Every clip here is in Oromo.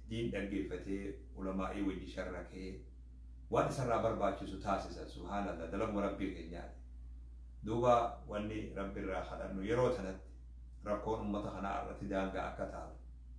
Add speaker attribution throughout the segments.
Speaker 1: دين دقيفتي علماء وجي شركي وان سر برباچ سوتاسس سبحان الله دلم ربي كنيا دوبا واني ربي راخل انه يروتنت ركون امته خنا ارتي دانغا اكتا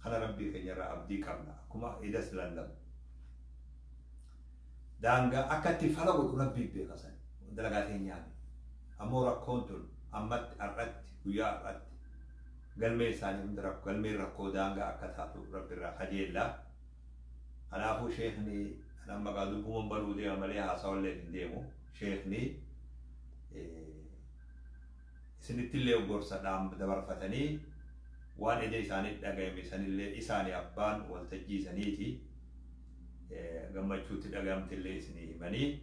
Speaker 1: خنا ربي كنيا عبدي كمنا كما ايدس لندم دانغا اكتي فلو ربي بيقسن دلغاتين يعني امورا كونتول امت ارت ويا ارت قلمي ثاني مدرك قلمي ركو دانغا اكتا ربي راخدي الله انا ابو شيخني أنا ما قالوا بوم برودي عمليها صار لي ديمو شيخني سنتي اللي وقرص دام بدبر فتني وأنا جاي ساني دعامي ساني اللي إساني أبان والتجي سانيتي قام تشوت دعام تلي سني مني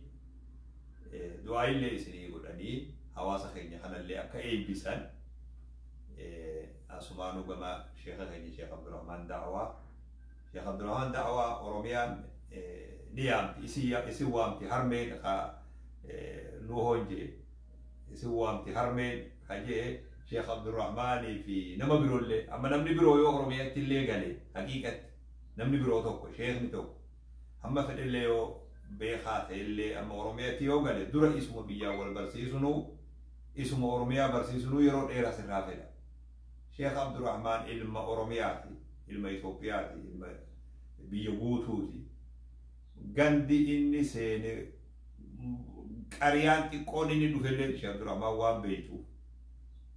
Speaker 1: دعاء اللي سني يقولني حواس خيني خنا اللي أكيد بيسان أسمانو قام شيخ خيني شيخ عبد الرحمن دعوة شيخ عبد الرحمن دعوة أوروميان نيام isi wamti harmen ka nuhonje isi wamti harmen kaje Sheikh Abdul Rahman fi nama birolle amma namni biro yo oromiyat ille gale haqiqat namni biro tokko sheikh ni tokko amma fedelle yo be khate ille amma oromiyat yo gale dura ismu biya wal barsisunu ismu oromiya barsisunu yoro dera sirafela Sheikh Abdul Rahman ilma oromiyati ilma ethiopiyati ilma biya gututi gandi inni sene qariyanti qonini dufelle Sheikh Abdul Rahman waan beetu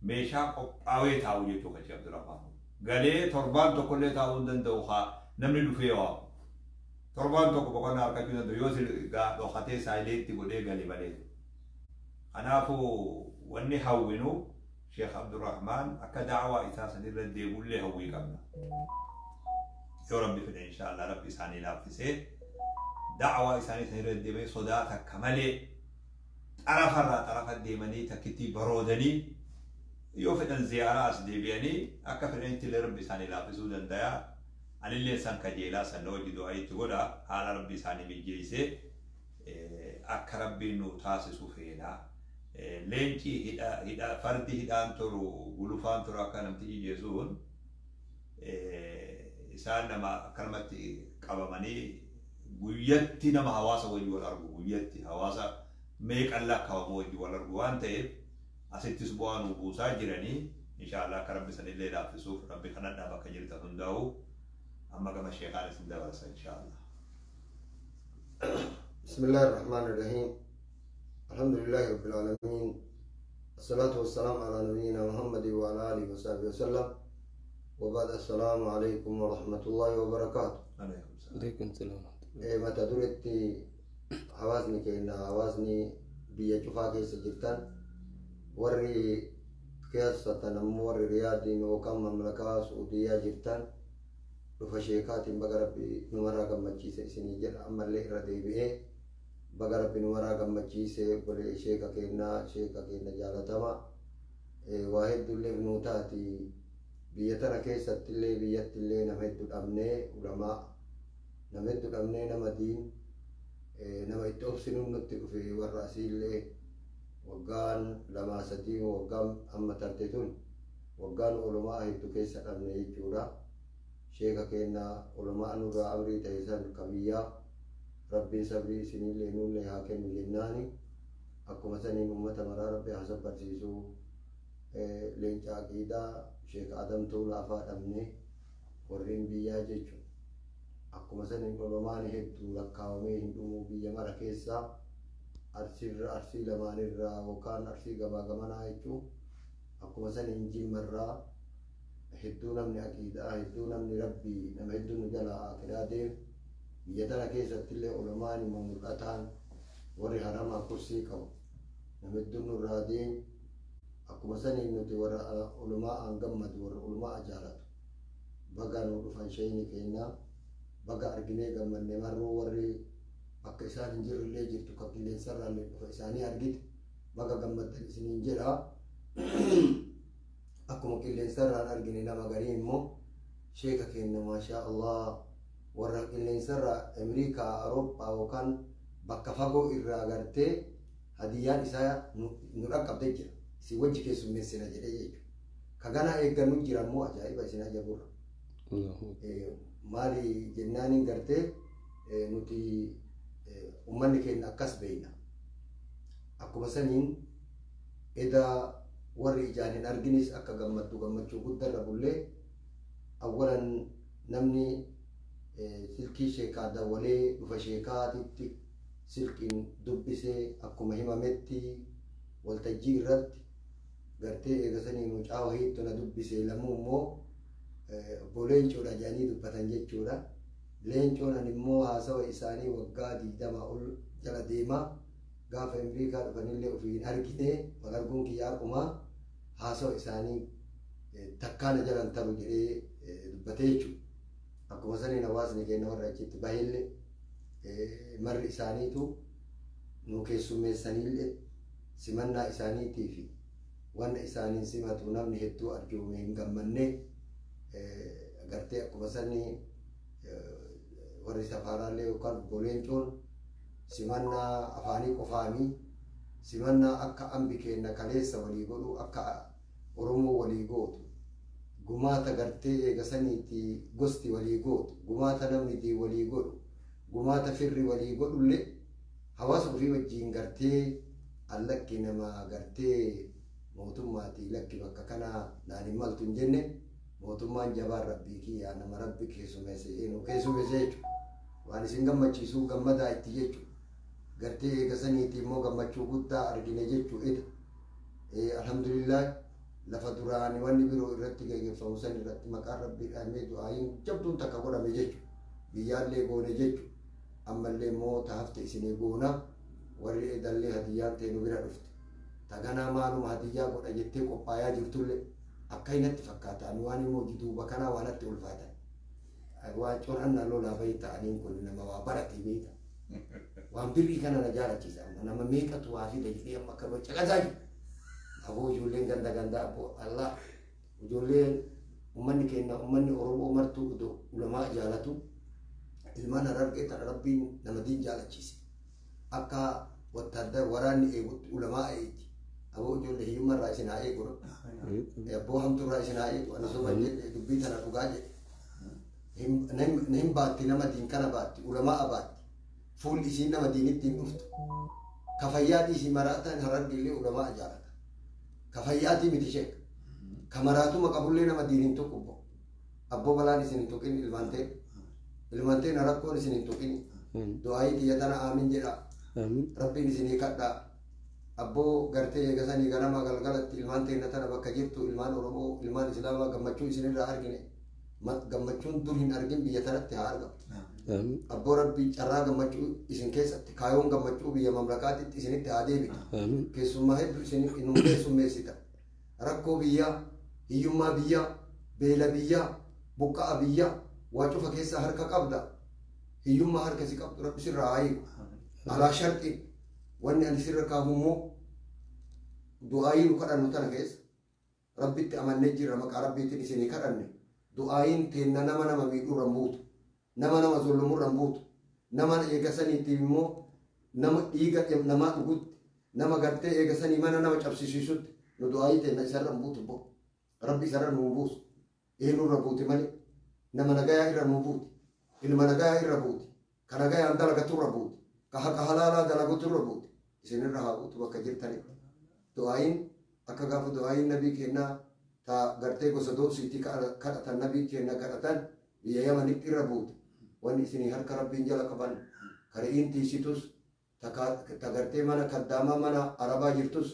Speaker 1: meeshaa qophaawee taa'u jechuudha Sheikh Abdul Rahman galee torbaan tokkollee taa'uu danda'u haa namni dhufee waa torbaan tokko boqonnaa harkachuu danda'u yoo dhokatee saayileetti godhee galee malee kanaafuu wanni hawwinu Sheikh Abdul Rahman akka da'awaa isaa sanirra deebullee hawwii qabna yoo rabbi fedhe inshallah rabbi isaanii laaffisee دعوة إنسانية سنيرة ديمي صداتا كمالي طرف الديماني تكتي برودني يوفد الزيارة أسديبياني أكفر أنت لرب إنساني لافزو دندايا أن اللي إنسان كجيلا سنوجي دعاي تقولا على رب إنساني مجيسي أكربي نوتاسي سوفينا لينتي هدا فردي هدان ترو غلوفان ترو أكانم تيجي جيسون إنسان نما أكرمتي قبماني guyyatti nama hawaasa wajji wal argu guyyatti hawaasa meeqalla kawamoo wajji wal argu waan ta'eef asittis bu'aan buusaa jiranii inshallah akka rabbi sanillee laaffisuuf rabbi kanadhaa bakka jirtan hundaa'u amma gama sheekaan isin dabarsa inshallah.
Speaker 2: Bismillahir Rahmanir Rahim. Alhamdulillahi Rabbil Alamin. Assalatu wassalamu ala nabiyyina Muhammad wa ala alihi wa sahbihi wa sallam. Wa ba'd assalamu alaykum wa rahmatullahi wa barakatuh.
Speaker 3: Alaykum salam.
Speaker 2: mata duretti hawaasni keenya hawaasni biyya cufaa keessa jirtan warri keessatan ammoo warri riyaadiin yookaan mamlakaa Suudiyaa jirtan dhufa sheekaatiin baga rabbi numaraa gammachiise isinii jedha ammallee irra deebi'ee baga rabbi numaraa gammachiise golee sheeka keenya jaalatama waa hedduullee nuu taati biyya tana keessattillee biyyattillee nama hedduu dhabnee ulamaa nama hedduu dhabnee nama diin nama itti obsinuun nutti dhufe warra asiillee waggaan lamaa sadii waggaan amma tarte tun waggaan olumaa hedduu keessa dhabne jechuudha. Sheeka keenya olumaa nurraa amrii ta'e san kabiyyaa rabbiin sabrii isinillee nullee haa kennu jennaani akkuma saniin uummata maraa rabbi haa sabbarsiisuu leenca aqiidaa sheeka adamtuu laafaa dhabne warreen biyyaa jechuudha. Akkuma saniin olumaan hedduu lakkaawamee hin dhumuu biyya mara keessaa arsii lamaanirraa yookaan arsii gamaa gamanaa jechuun akkuma saniin jimmarraa hedduu namni aqiidaa hedduu namni rabbii nama hedduu nu jalaa akidaa deemu biyya tana keessattillee olumaan immoo mul'ataan warri haramaa kursii qabu nama hedduu nurraa deemu akkuma saniin nuti warra olumaa aan gammadu warra olumaa jaalatu baga nu dhufan sheeyni keenyaa baga arginee gammanne marroo warri akka isaan hin jirullee jirtu ka qilleensarraallee dhufa isaanii argite baga gammaddan isiniin jedha. Akkuma qilleensarraan argine nama garii immoo sheeka keenya maashaa Allah warra qilleensarraa Ameerikaa Awurooppaa yookaan bakka fagoo irraa agartee hadiyyaan isaa nu dhaqqabdee jira isin wajji keessummeessina jedhee jechuudha. Ka ganaa eeggannu jira immoo ajaa'iba isin ajaa'ibura. maali jennaaniin gartee nuti ummanni keenya akkas beeyna akkuma saniin edaa warri ijaan hin arginis akka gammachuu guddarra bullee awwalan namni silkii sheekaa dawalee dhufa sheekaatitti silkiin dubbisee akkuma himametti waltajjii irratti gartee eegasanii mucaa wahiittu na dubbisee lamuu immoo obbo Leencoodha jedhanii dubbatan jechuudha. Leencoon immoo haasawa isaanii waggaa 20 ol jala deemaa gaafa Ameerikaa dhufanillee ofii hin argine wal arguun kiyyaaquma haasawa isaanii takkaana jalan taru jedhee dubbatee jechuudha. Akkuma saniin hawaasni keenya warra achitti baheellee marri isaaniitu nu keessummeessanillee simannaa isaaniitii fi wanta isaaniin simatu namni hedduu arjuume hin gammanne gartee akkuma sanii warri safaaraallee yookaan obbo Leencoon simannaa afaanii qofaanii simannaa akka ambi keenya kaleessa walii godhu akka Oromoo walii gootu gumaata gartee eegasaniitti gosti walii gootu gumaata namni walii godhu gumaata firri walii godhullee hawaasa ofii wajjiin gartee allakki nama gartee mootummaatii lakki bakka kana naan hin maltu hin jenne mootummaan jabaan rabbii kiyyaa nama rabbi keessummeesse jechuudha. Waan isin gammachiisuu gammadaa itti jechuudha. Gartee eegasaniitti immoo gammachuu guddaa argine jechuudha. Alhamdulillah lafa duraan wanni biroo irratti gaggeeffamu san irratti maqaan rabbii dhaamee du'aayin jabduun takka godhame jechuudha. Biyyaallee goone jechuudha. Ammallee immoo taafte isinii goona warri edallee hadiyyaan ta'e nu bira dhufte. Taganaa maaluma hadiyyaa godha jettee qophaayaa jirtullee akka hinatti fakkaata ani waan immoo duuba kanaa waan atti ulfaatan. Waan corannaa lolaa bahii ta'aniin kun nama waa barate beeka. Waan birrii kana na jaalachiisa nama meeqatu waa fida jedhee amma akka caqasaa jiru. Aboo ijoolleen ganda aboo Allah ijoolleen ummanni keenya ummanni Oromoo martuu ulamaa jaalatu ilmaan Harargee tan rabbiin nama diin jaalachiise. Akka wattaadda waraanni eegutti ulamaa eegutti. Aboo ijoollee hiyyummaa irraa isin haa eegu. Abboo hamtuu irraa isin haa eegu. Ani soba jedhe dubbii tana dhugaa jedhe. Hin baatti nama diin kana baatti ulamaa baatti. Fuulli isiin nama diinitti hin dhuftu. Kafayyaa dhiisii maraataan Harargeellee ulamaa jaalata. Kafayyaatii miti sheeka. Kamaraatuma qabullee nama diiniin tokko bo. Abboo balaan isin hin tuqin ilmaantee. Ilmaanteen rakkoon isin hin tuqin. Du'aayii xiyyatana aamin jedha. Rabbiin isinii kadhaa. Abboo gartee eegasanii ganama galgalatti ilmaan teenya tana bakka jirtu ilmaan Oromoo ilmaan Islaamaa gammachuu isinirraa argine. Gammachuun dur hin argin biyya tanatti haa argamu. Abboo rabbii carraa gammachuu isin keessatti kaayoon gammachuu biyya mamlakaatitti isinitti haa deebitu. Keessummaa hedduu isin nu keessummeessita. Rakkoo biyyaa, hiyyummaa biyyaa, beela biyyaa, buqqa'a biyyaa waa cufa keessaa harka qabda. Hiyyummaa harka si qabdu rabbi sirraa haa eegu. Alaa sharxii wanni ani sirra kaamu immoo du'aayii nu kadhannu tana keessa rabbitti amannee jirra maqaa rabbiitiin isinii kadhanne du'aayiin teenna nama miidhuurra buutu nama zollomurra buutu nama eegasaniitiin immoo nama dhiiga namaa dhugutti nama gartee eegasanii mana nama cabsisiisutti nu du'aayii teenna isarra buutu bo rabbi isarra nu buusu eenurra buuti malee nama nagayaa irra nu buuti ilma nagayaa irra buuti ka nagayaan dalagaturra buuti ka haqa halaalaa dalaguturra buuti isinirra haa buutu bakka jirtani. Du'aayin akka gaafa du'aayin nabii kennaa ta gartee gosa doobsiitti kadhatan nabii kennaa kadhatan biyya Yamanitti irra buuti. Wanni isinii harka rabbiin jala qaban kari'iin tiisitus ta gartee mana kaddaamaa mana Arabaa jirtus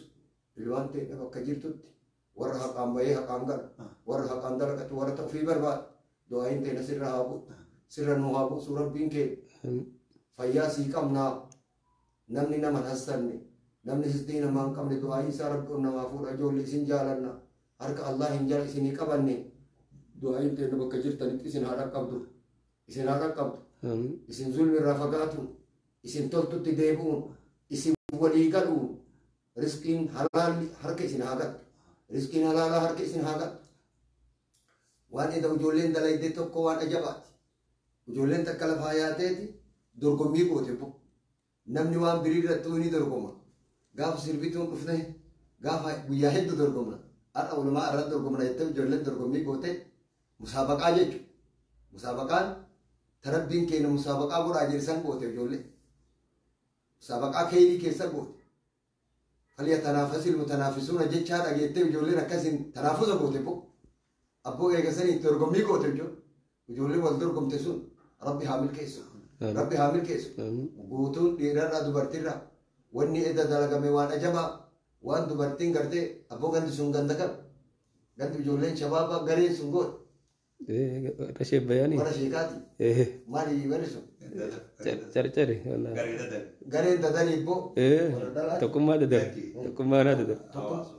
Speaker 2: ilmaan ta'e bakka jirtutti warra haqaan bahee haqaan galu warra haqaan dalagatu warra ta'ufii barbaadu du'aayin ta'e sirra haa buutu sirra nu haa buusu rabbiin kee fayyaa sii qabnaa. Namni nama hassanne namni hisdii namaa hin qabne du'aayii isaa rabbiin namaa fuudha ijoollee isin jaalanna harka Allah hin jala isinii qabanne du'aayiin teenya bakka jirtanitti isin haa dhaqqabdu isin zulmi irraa fagaatu isin toltutti deebi'uun isin walii galuun riskiin halaalli harka isin haa gattu riskiin halaalaa harka isin haa gattu waan eda ijoolleen dalaydee tokko waan ajabaati ijoolleen takka lafaa yaateeti dorgommii goote bu namni waan birii irratti ni dorgoma gaafa sirbituun dhufne gaafa guyyaa hedduu dorgomna har'a ulumaa irratti dorgomna jettee ijoolleen dorgommii goote musaabaqaa jechuudha مسابقان تربين كين مسابقة براجر سنبوت يجولي مسابقة كيني كيسر بوت فليتنافس المتنافسون جيتشار أجيتي يجولي ركزين تنافس بوت بو أبو إيجاسني ترقمي كوت يجولي والدرقم تسون ربي حامل كيسو ربي حامل كيسو وقوتون ديران دبرتيرا واني إذا دلقا ميوان أجمع وان دبرتين قرتي أبو غند سنغندكا غند يجولين شبابا غري سنغوت
Speaker 3: رشيد بياني
Speaker 2: ولا شيكاتي مالي ورسو
Speaker 3: cari والله
Speaker 2: غري دداني بو
Speaker 3: تكون ما ددر تكون ما ددر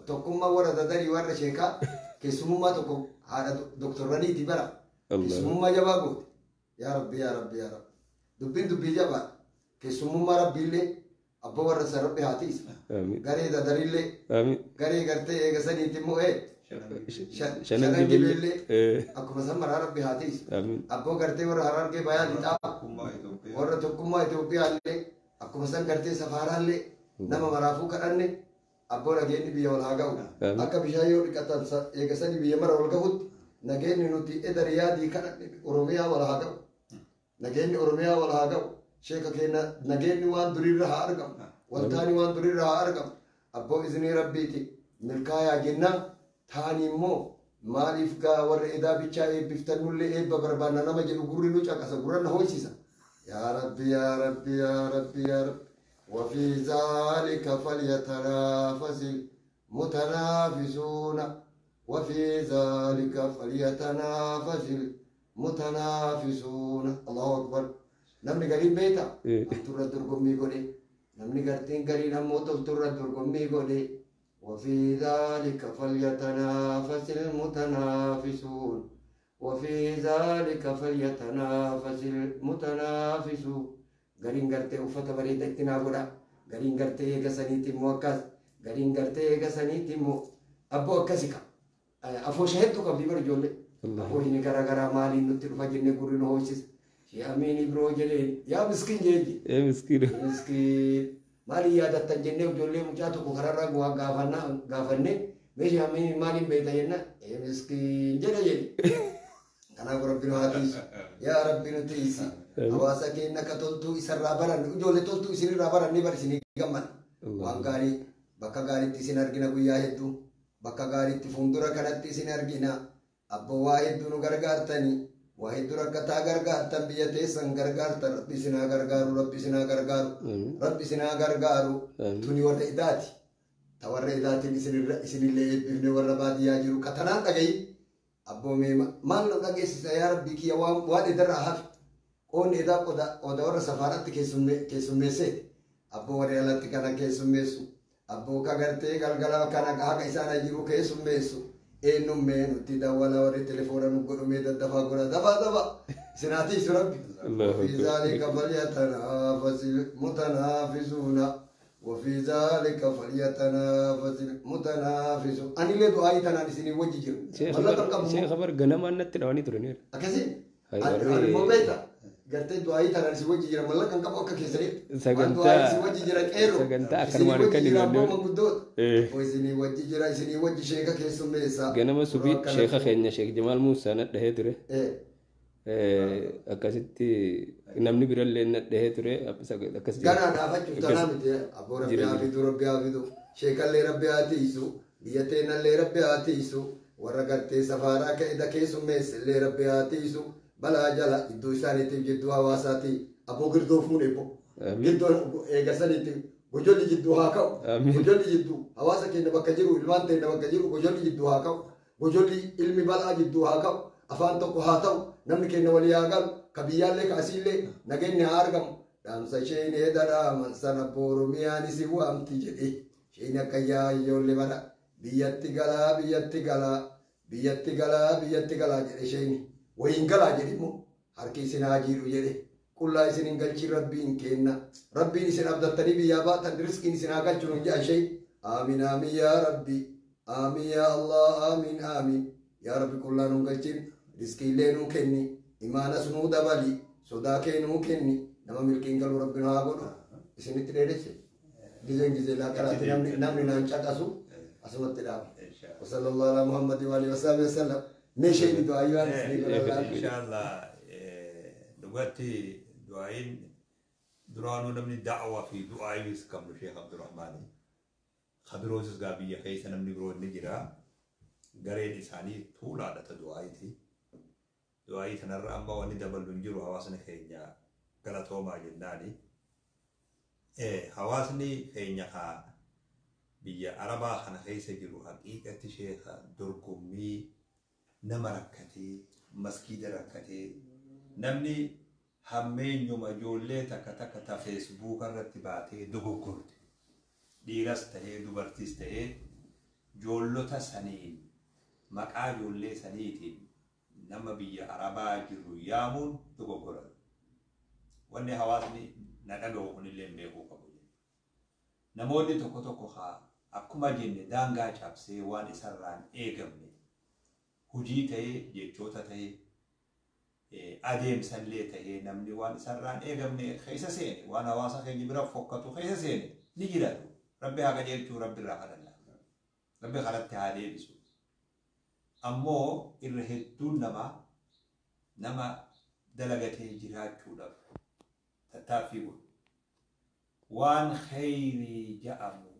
Speaker 2: تكون ما ورا دداني ورا شيكا كسمو ما تكون هذا دكتور رني تبرا كسمو ما جوابه يا ربي يا ربي يا رب دبي جواب كسمو ما ربي لي أبو ورا سربي هاتيس غري دداري لي غري غرتي إيجاسني تيمو شنن جبلي أكو مثلا مرة ربي هاتيس أبو غرتي ورا هرار के बाया लिटा ورا تكوما إثيوبيا ले أكو مثلا غرتي سفارة ले نما مرافو करने أبو لجيني بيول هاجاو أكا بيشايو كتان إيجاسني بيمر والكهود نجيني نوتي إداريا دي كرني أوروميا ولا هاجاو نجيني أوروميا ولا هاجاو شيكا كينا نجيني وان درير هارجم والتاني وان درير هارجم أبو إذني ربيتي ملكايا جنة ثاني مو مالف كا ور إذا بيشاي بيفتنوا لي إيه ببربانا نما جلو غوري لوجا كاسا غورنا هو سيسا يا ربي يا ربي يا ربي يا رب وفي ذلك فليتنافس المتنافسون وفي ذلك فليتنافس المتنافسون الله أكبر نمني قريب بيتا تورا درقمي قولي نمني قرتين قريب نموتو تورا درقمي قولي وفي ذلك فليتنافس المتنافسون وفي ذلك فليتنافس المتنافسون قرين قرتي وفتا بريد اتناغولا قرين قرتي قسانيتي موكاز قرين قرتي قسانيتي مو أبو أكاسيكا أفو شهدتو قبل برجولي أبو هيني غرا غرا مالي نتر فجنة قرين هوشيس يا أميني برو جلين يا مسكين جيجي
Speaker 3: يا مسكين
Speaker 2: مسكين مالي يا دتان جنة وجولي مجاتو كخرارا غوا غافنة ماشي أميني مالي بيتا ينا يا مسكين جدا جدي أنا ربنا هاتيس يا ربنا تيسي أواسا كينا كتولتو إسر رابران وجولي تولتو إسر رابران نبر سيني كمان وانكاري بكا غاري تيسين أرجنا قويا هدو بكا غاري تفندورا كانت تيسين أرجنا أبو واحد دونو غرغارتاني واحد دورا كتا غرغارتان بيا سن غرغارتان ربي سنا غرغارو ربي سنا غرغارو توني ورد إداتي تورد إداتي إسن اللي بفني ورد بادي ياجرو كتنان تغيي أبو ميما مان لو تغيس يا ربي كي واد درا حف on ida oda ora safarat kesumese abbo wari alatti kana kesumesu abbo kagarte galgala kana ga isana jiru kesumesu enum menu tida wala wari telefona nu godo me dafa gora dafa sinati surabbi fi zalika falyatanafasil mutanafisuna wa fi zalika falyatanafasil mutanafisun anile do ayitana disini wajijir wala tarkam
Speaker 3: شيء خبر غنم أنت ترواني تروني
Speaker 2: akasi mo beta garte duai tanan si wajji jira malla kan kabo ka kesari
Speaker 3: saganta
Speaker 2: si wajji jira kero
Speaker 3: saganta akan man kan
Speaker 2: jira
Speaker 3: dindo
Speaker 2: mo mudot o sini wajji jira sini wajji sheka kesum mesa
Speaker 3: ganama subi sheekha khenya sheekh jamal musa na dhahe ture akkasitti namni biralle na dhahe ture akkasitti
Speaker 2: gana da fachu tanamite abora rabbi afidu sheka le rabbi atisu diyate na le rabbi atisu warra garte safara ka ida kesum mesa le rabbi atisu bala jala iddu isaaniitiif jidduu hawaasaati aboo girdoo fuune bo girdoo eegasaniitiif gojolli jidduu haa ka'u gojolli jidduu hawaasa keenya bakka jiru ilmaan teenya bakka jiru gojolli jidduu haa ka'u gojolli ilmi bal'aa jidduu haa ka'u afaan tokko haa ta'u namni keenya walii haa galu ka biyyaallee ka asiillee nageenyi haa argamu dhaamsa isheen eedadhaaman sana booromiyaan isi waamti jedhe isheen akka ijoollee bara biyyatti galaa jedhe isheen وين قال جريمو هركي سنا جيرو جري كل سنين قال شي ربي كينا ربي سنا أبدا تريبي يا با تدرس كين سنا قال شنو جاء شيء آمين آمين يا ربي آمين يا الله آمين آمين يا ربي كلنا نقول شيء رزقي لينو كني إيمان سنو دبالي سودا كينو كني نما ملكين قالوا ربنا هاقولو سنة تريدش جزء لا كرات نامي نانشا كاسو أسمت تدام وصلى الله على محمد وعلى وسلم نشيد دعاء
Speaker 1: إن شاء الله دلوقتي دعائين درانو نمني دعوة في دعائي كم الشيخ عبد الرحمن خبروز قابية خيسا نمني برود نجرا قرين إساني طول عادة دعائي دعائي تنرى أما واني دبل نجرو حواسنا خينيا قلتو ما جناني حواسني خينيا خا بيا عربا خنا خيسا جرو حقيقة شيخ درقمي نمركتي مسكيد ركتي نمني همين يوم أجولة تكتا فيسبوك الرتباتي دوغورد ديرس تهي دوبرتيس تهي جولو تسانين مقا جولة سانيتين نما بيا عربا جرو يامون دوغورد واني حواسني ندقو هن اللي مبيقو قبولي نمودي توكو توكو خا أكما جن دانغا چابسي وان إسران إيغمني هجي تهي جيچوتا تهي أديم سلة تهي نمني وان سران إيغمني خيسا سيني وانا واسا خيجي برا فوقتو خيسا سيني نجيراتو ربي هاقا جيرتو ربي راحة الله ربي خلطت هذه بسو أمو إرهدتو نما دلغته جراتو لف تتافيو وان خيري جأمو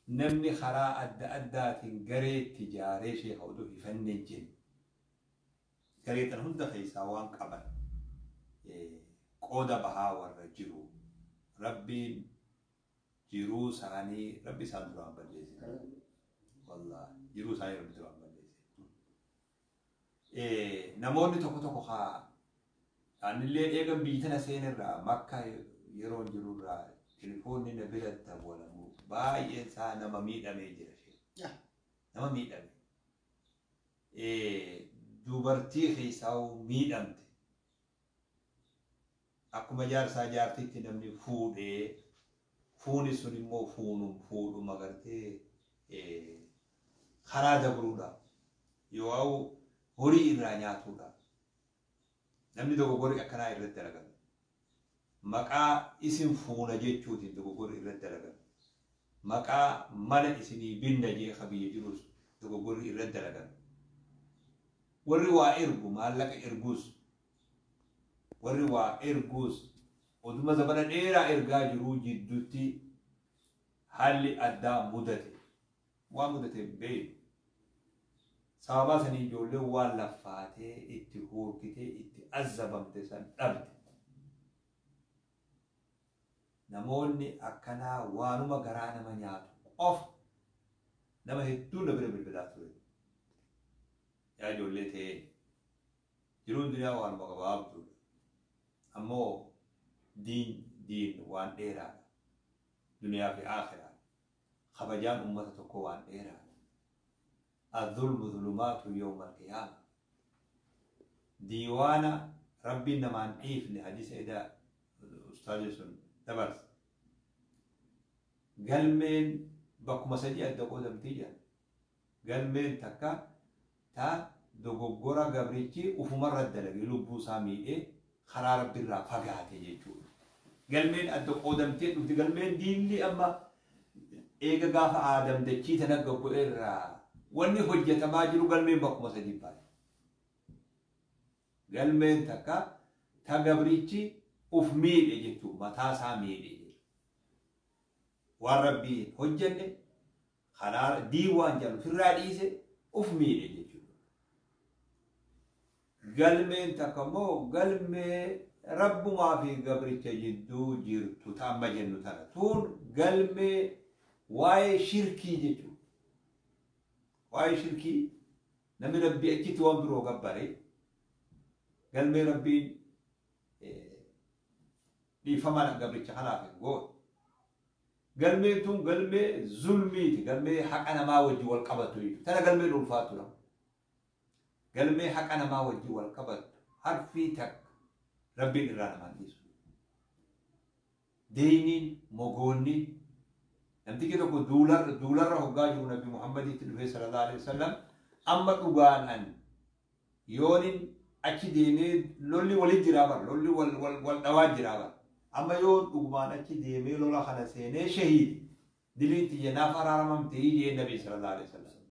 Speaker 1: نمني خراء أدات قريت تجاري شيخ ودو يفن الجن كريتن هند خيسا وان قبل قود بها ورجرو ربي جيرو ساني ربي ساندران بلجيزي والله جيرو ساني ربي ساندران بلجيزي نموني توكو توكو خا أن اللي إيغم بيتنا سينر مكة يرون جيرو را تليفوني نبيلت تبولا مو باي إنسان نما ميدا ميجر شيء نما ميدا dubartii keessaa miidhamte akkuma jaarsaa jaartiitti namni fuudhee fuuni sun immoo fuudhuma gartee karaa dabruudha yoo horii irraa nyaatuudha namni dogoggorri akkanaa irratti dalagame maqaa isin fuuna jechuutiin dogoggorri irratti dalagame maqaa mana isinii binna jee kabiyya jirus dogoggorri irratti dalagame warri waa ergu maallaqa erguus warri waa erguus oduma zabana dheeraa ergaa jiruu jidduutti haalli addaa mudate waan mudate beeku sababaa sanii ijoollee waan laffaatee itti huurkitee itti azzabamte san dhabde namoonni akkanaa waanuma garaa nama nyaatu of nama hedduu na bira bilbilaa ture يا جولته جرون دنيا وان مقباب دول أمو دين وان إيرا دنيا في آخرة خبجان أمة تكو وان إيرا الظلم ظلمات يوم القيامة ديوانا ربي نمان عيف لحديث إذا أستاذ سن تبرس قلمين بكو مسجي أدقو دمتيجا قلمين تكا تا دوغورا غابريتشي وفمر الدلغي لبو سامي خرار برا فغاتي يجول قلمين ادو قدمتي دو قلمين دين لي اما ايغا غاف ادم دچي تنغبو ارا وني حجه ماجرو قلمين بك مسجي باي قلمين تكا تا غابريتشي وفمي يجتو متا سامي وربي حجه خرار ديوان جل في الرئيسه وفمي يجتو قلمين تكمو قلمي رب ما في قبر تجدو جيرتو تام جنو تون قلمي واي شركي جتو واي شركي نمي ربي اكيد وامبرو قبري قلمي ربي دي فمانا قبر تخلافي قول قلمي تون قلمي ظلمي قلمي حق انا ما وجه والقبط يجو ترى قلمي الفاتو لهم قلمي حق أنا ما وجه والقبض حرفي تك ربي إرانا ما نيسو دينين مغوني نمتي كده كو دولار هقاجو نبي محمد صلى الله عليه وسلم أما تغان أن يونين أكي ديني لولي ولي جرابر لولي والدواد جرابر أما يون تغان أكي ديني لولا خلسيني شهيد دلين تيجي نافر عرمم تيجي النبي صلى الله عليه وسلم